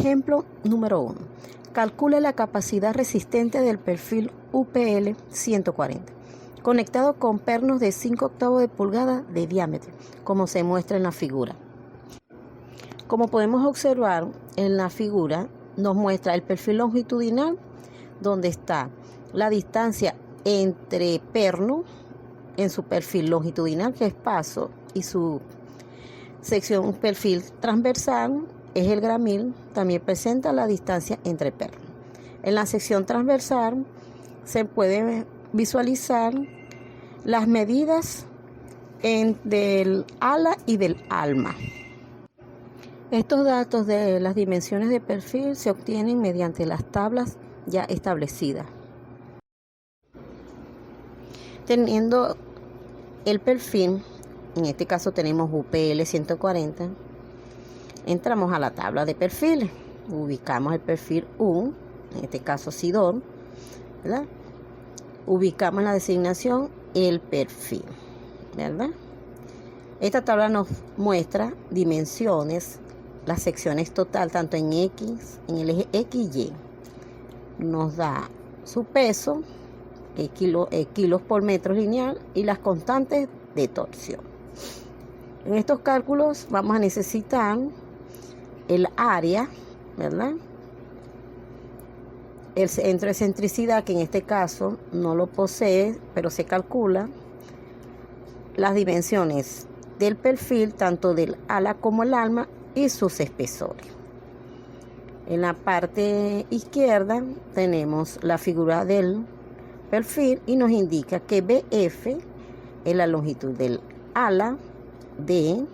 Ejemplo número 1. Calcule la capacidad resistente del perfil UPL 140, conectado con pernos de 5/8 de pulgada de diámetro, como se muestra en la figura. Como podemos observar en la figura, nos muestra el perfil longitudinal, donde está la distancia entre perno en su perfil longitudinal, que es paso, y su sección perfil transversal es el gramil, también presenta la distancia entre pernos. En la sección transversal se puede visualizar las medidas del ala y del alma. Estos datos de las dimensiones de perfil se obtienen mediante las tablas ya establecidas. Teniendo el perfil, en este caso tenemos UPL 140, entramos a la tabla de perfiles, ubicamos el perfil U, en este caso Sidón, ¿verdad? Ubicamos la designación el perfil, ¿verdad? Esta tabla nos muestra dimensiones, las secciones total, tanto en X, en el eje X y Y. Nos da su peso, kilos por metro lineal, y las constantes de torsión. En estos cálculos vamos a necesitar el área, ¿verdad? El centro de excentricidad, que en este caso no lo posee, pero se calcula. Las dimensiones del perfil, tanto del ala como el alma, y sus espesores. En la parte izquierda tenemos la figura del perfil y nos indica que BF es la longitud del ala, D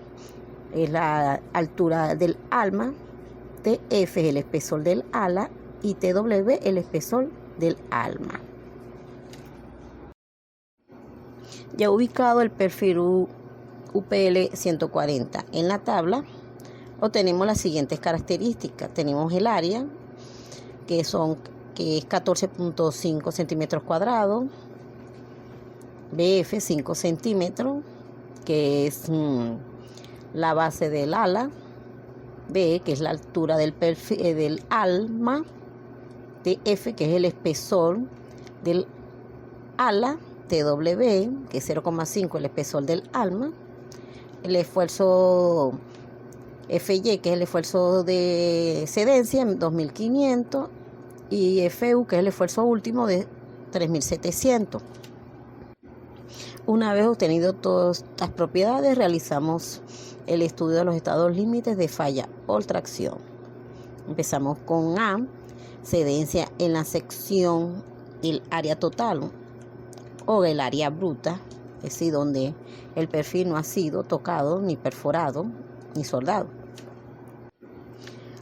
es la altura del alma, TF es el espesor del ala y TW el espesor del alma. Ya ubicado el perfil UPL 140 en la tabla, obtenemos las siguientes características. Tenemos el área, que es 14.5 centímetros cuadrados, BF 5 centímetros, que es la base del ala, B, que es la altura del perfil del alma, TF, que es el espesor del ala, TW, que es 0,5 el espesor del alma, el esfuerzo FY, que es el esfuerzo de cedencia, 2500, y FU, que es el esfuerzo último, de 3700. Una vez obtenido todas estas propiedades, realizamos el estudio de los estados límites de falla o tracción. Empezamos con A, cedencia en la sección el área total o el área bruta, es decir, donde el perfil no ha sido tocado, ni perforado, ni soldado.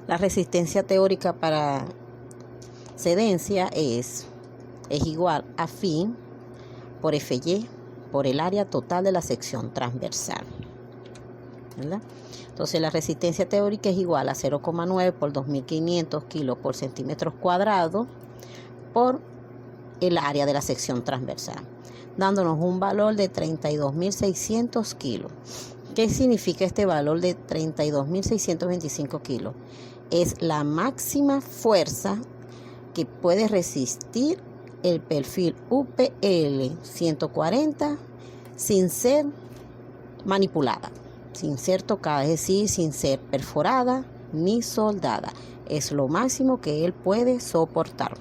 La resistencia teórica para cedencia es igual a phi por FY por el área total de la sección transversal, ¿verdad? Entonces la resistencia teórica es igual a 0,9 por 2500 kilos por centímetros cuadrados por el área de la sección transversal, dándonos un valor de 32.600 kilos. ¿Qué significa este valor de 32.625 kilos? Es la máxima fuerza que puede resistir el perfil UPL 140 sin ser manipulada, sin ser tocada, es decir, sin ser perforada ni soldada. Es lo máximo que él puede soportar.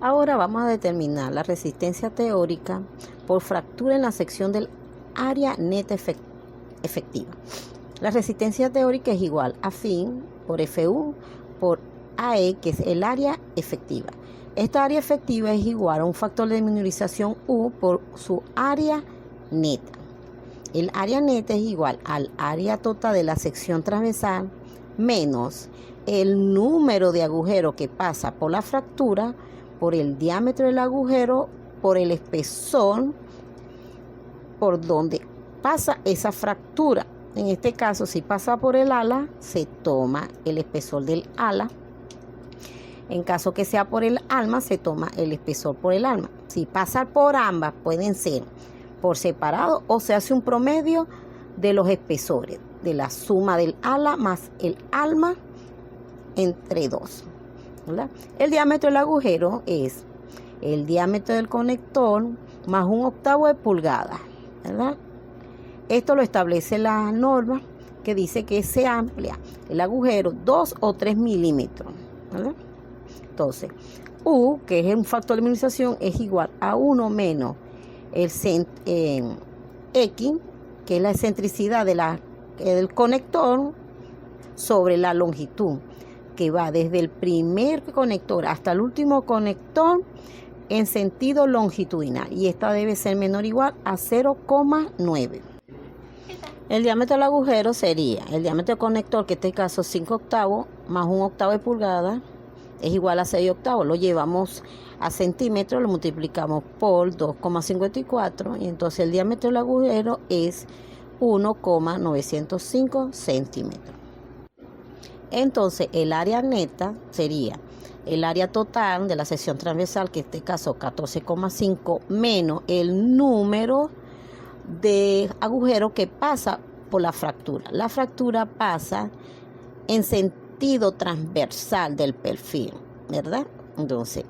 Ahora vamos a determinar la resistencia teórica por fractura en la sección del área neta efectiva. La resistencia teórica es igual a phi por FU por AE, que es el área efectiva. Esta área efectiva es igual a un factor de minorización U por su área neta. El área neta es igual al área total de la sección transversal menos el número de agujeros que pasa por la fractura por el diámetro del agujero por el espesor por donde pasa esa fractura. En este caso, si pasa por el ala, se toma el espesor del ala. En caso que sea por el alma, se toma el espesor por el alma. Si pasa por ambas, pueden ser por separado o se hace un promedio de los espesores de la suma del ala más el alma entre 2. ¿Verdad? El diámetro del agujero es el diámetro del conector más 1/8 de pulgada. ¿Verdad? Esto lo establece la norma que dice que se amplía el agujero 2 o 3 milímetros. ¿Verdad? Entonces, U, que es un factor de minimización, es igual a 1 menos X, que es la excentricidad del conector, sobre la longitud, que va desde el primer conector hasta el último conector en sentido longitudinal. Y esta debe ser menor o igual a 0,9. El diámetro del agujero sería el diámetro del conector, que en este caso es 5/8 más 1/8 de pulgada, es igual a 6/8. Lo llevamos a centímetros, lo multiplicamos por 2,54 y entonces el diámetro del agujero es 1,905 centímetros. Entonces el área neta sería el área total de la sección transversal, que en este caso 14,5, menos el número de agujeros que pasa por la fractura. La fractura pasa en sentido transversal del perfil, ¿verdad? Entonces,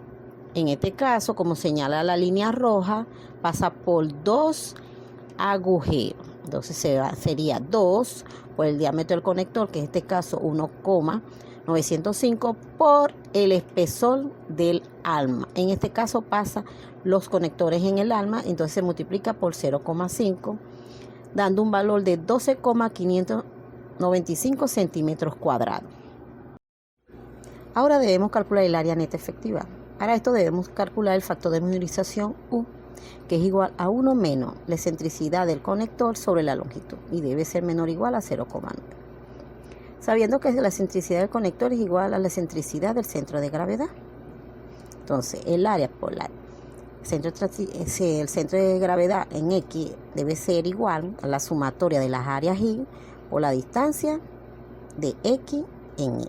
en este caso, como señala la línea roja, pasa por 2 agujeros. Entonces sería 2 por el diámetro del conector, que en este caso 1,905, por el espesor del alma. En este caso pasa los conectores en el alma, entonces se multiplica por 0,5, dando un valor de 12,595 centímetros cuadrados. Ahora debemos calcular el área neta efectiva. Para esto debemos calcular el factor de minimización U, que es igual a 1 menos la excentricidad del conector sobre la longitud, y debe ser menor o igual a 0,9. Sabiendo que la excentricidad del conector es igual a la excentricidad del centro de gravedad. Entonces, el área por el centro de gravedad en X debe ser igual a la sumatoria de las áreas Y por la distancia de X en Y.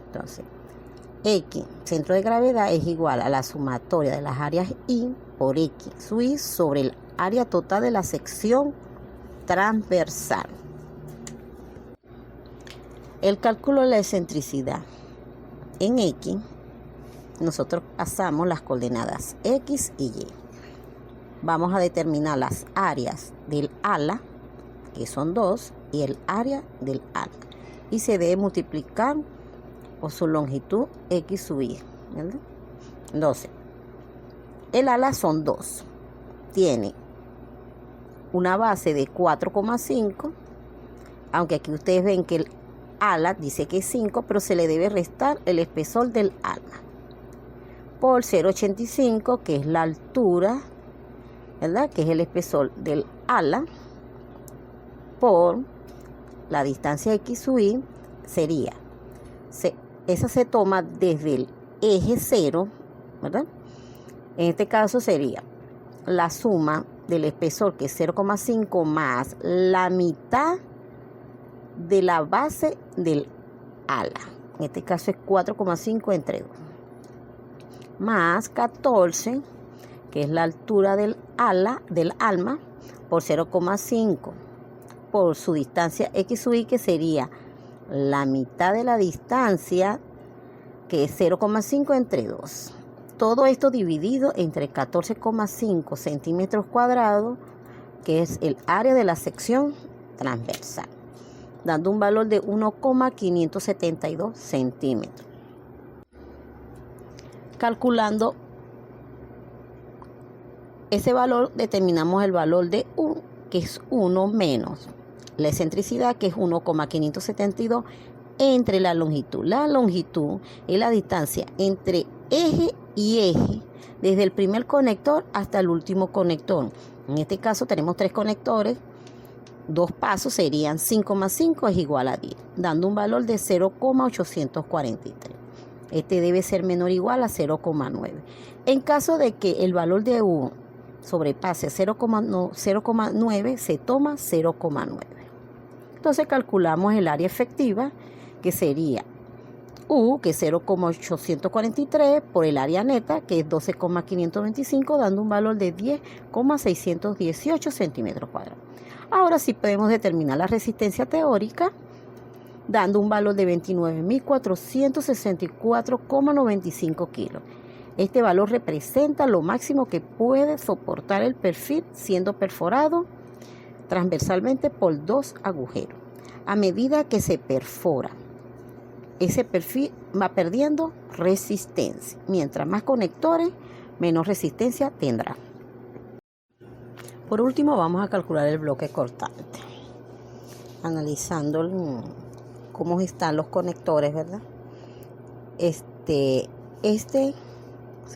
Entonces, X, centro de gravedad, es igual a la sumatoria de las áreas Y por X sub Y sobre el área total de la sección transversal. El cálculo de la excentricidad en X, nosotros pasamos las coordenadas X y Y. Vamos a determinar las áreas del ala, que son 2, y el área del ala. Y se debe multiplicar por su longitud X sub Y. ¿Verdad? Entonces, el ala son 2. Tiene una base de 4,5, aunque aquí ustedes ven que el ala dice que es 5, pero se le debe restar el espesor del ala por 0,85, que es la altura, ¿verdad? Que es el espesor del ala, por la distancia X sub Y, sería, esa se toma desde el eje 0, ¿verdad? En este caso sería la suma del espesor, que es 0,5, más la mitad de la base del ala. En este caso es 4,5 entre 2. Más 14, que es la altura del alma, por 0,5, por su distancia X sub Y, que sería la mitad de la distancia, que es 0,5 entre 2. Todo esto dividido entre 14,5 centímetros cuadrados, que es el área de la sección transversal, dando un valor de 1,572 centímetros. Calculando ese valor, determinamos el valor de U, que es 1 menos la excentricidad, que es 1,572, entre la longitud. La longitud es la distancia entre eje y eje, desde el primer conector hasta el último conector. En este caso tenemos 3 conectores, 2 pasos serían 5 más 5 es igual a 10, dando un valor de 0,843. Este debe ser menor o igual a 0,9. En caso de que el valor de U sobrepase 0,9, se toma 0,9. Entonces calculamos el área efectiva, que sería U, que es 0,843, por el área neta, que es 12,525, dando un valor de 10,618 centímetros cuadrados. Ahora sí podemos determinar la resistencia teórica, dando un valor de 29.464,95 kilos. Este valor representa lo máximo que puede soportar el perfil siendo perforado transversalmente por 2 agujeros. A medida que se perfora, ese perfil va perdiendo resistencia. Mientras más conectores, menos resistencia tendrá. Por último, vamos a calcular el bloque cortante. Analizando cómo están los conectores, ¿verdad? Se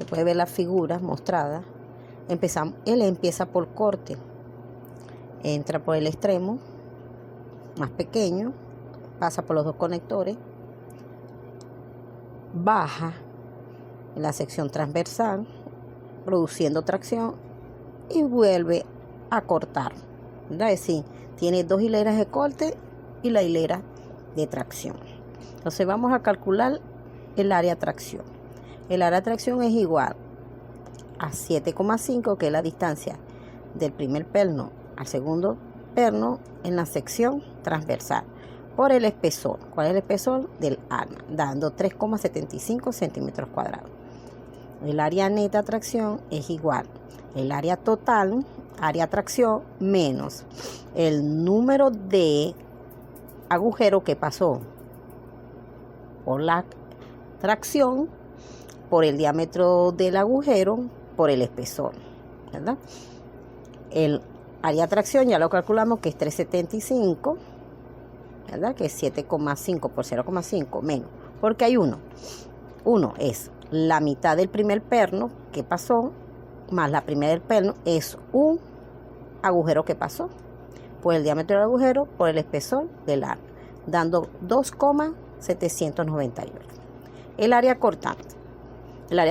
puede ver la figura mostrada. Él empieza por corte. Entra por el extremo más pequeño, pasa por los 2 conectores, baja en la sección transversal, produciendo tracción y vuelve a cortar, ¿verdad? Es decir, tiene 2 hileras de corte y la hilera de tracción. Entonces vamos a calcular el área de tracción. El área de tracción es igual a 7,5, que es la distancia del primer perno al segundo perno en la sección transversal, por el espesor. ¿Cuál es el espesor del arma? Dando 3,75 centímetros cuadrados. El área neta de tracción es igual el área total, área de tracción, menos el número de agujeros que pasó por la tracción, por el diámetro del agujero, por el espesor, ¿verdad? El área de tracción ya lo calculamos, que es 375, ¿verdad? Que es 7,5 por 0,5 menos, porque hay uno es la mitad del primer perno que pasó, más la primera del perno, es un agujero que pasó por el diámetro del agujero, por el espesor del arma, dando 2,798. El área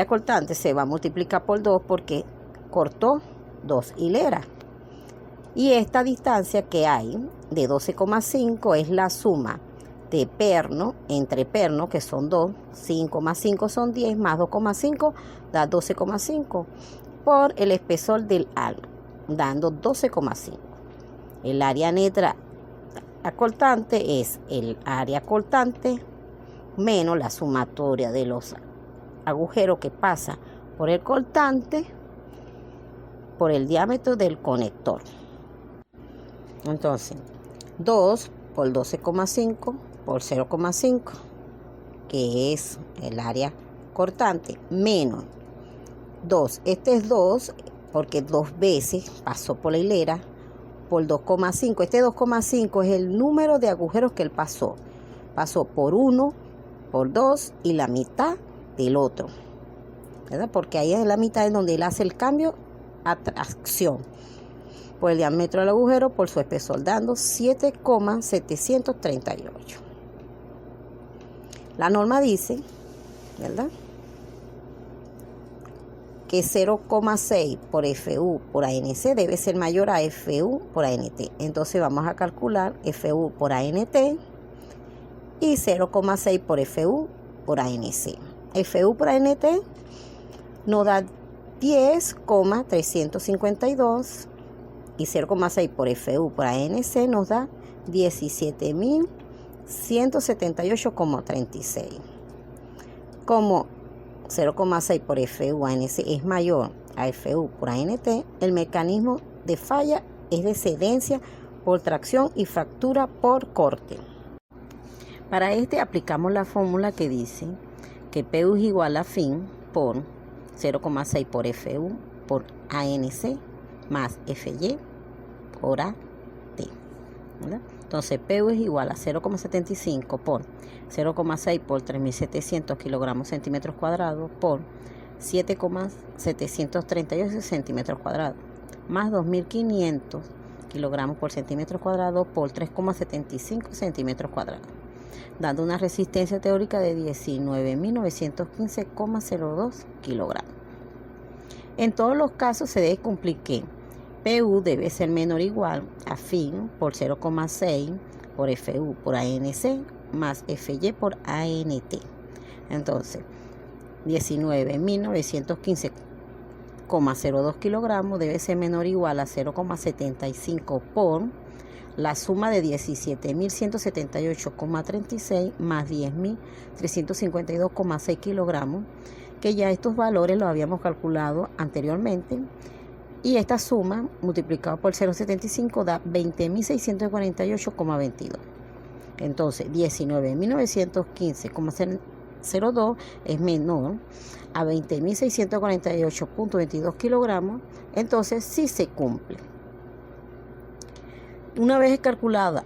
cortante se va a multiplicar por 2 porque cortó 2 hileras. Y esta distancia que hay de 12,5 es la suma de perno entre perno, que son 2, 5 más 5 son 10, más 2,5 da 12,5, por el espesor del arma, dando 12,5. El área neta cortante es el área cortante menos la sumatoria de los agujeros que pasa por el cortante por el diámetro del conector. Entonces, 2 por 12,5 por 0,5, que es el área cortante, menos 2. Este es 2 porque 2 veces pasó por la hilera, por 2,5. Este 2,5 es el número de agujeros que él pasó. Pasó por 1, por 2 y la mitad del otro, ¿verdad? Porque ahí es la mitad en donde él hace el cambio a tracción. Por el diámetro del agujero, por su espesor, dando 7,738. La norma dice, ¿verdad?, que 0,6 por FU por ANC debe ser mayor a FU por ANT. Entonces vamos a calcular FU por ANT y 0,6 por FU por ANC. FU por ANT nos da 10,352 y 0,6 por FU por ANC nos da 17.178,36. Como 0,6 por FU ANC es mayor a FU por ANT, el mecanismo de falla es de cedencia por tracción y fractura por corte. Para este aplicamos la fórmula que dice que PU es igual a fin por 0,6 por FU por ANC más FY por AT, ¿verdad? Entonces PU es igual a 0,75 por 0,6 por 3.700 kilogramos centímetros cuadrados por 7,738 centímetros cuadrados más 2.500 kilogramos por centímetro cuadrado por 3,75 centímetros cuadrados, dando una resistencia teórica de 19.915,02 kilogramos. En todos los casos se debe cumplir que PU debe ser menor o igual a fin por 0,6 por FU por ANC más FY por ANT, Entonces, 19.915,02 kilogramos debe ser menor o igual a 0,75 por la suma de 17.178,36 más 10.352,6 kilogramos, que ya estos valores los habíamos calculado anteriormente, y esta suma multiplicada por 0,75 da 20.648,22. Entonces 19.915,02 es menor a 20.648,22 kilogramos. Entonces sí se cumple. Una vez calculada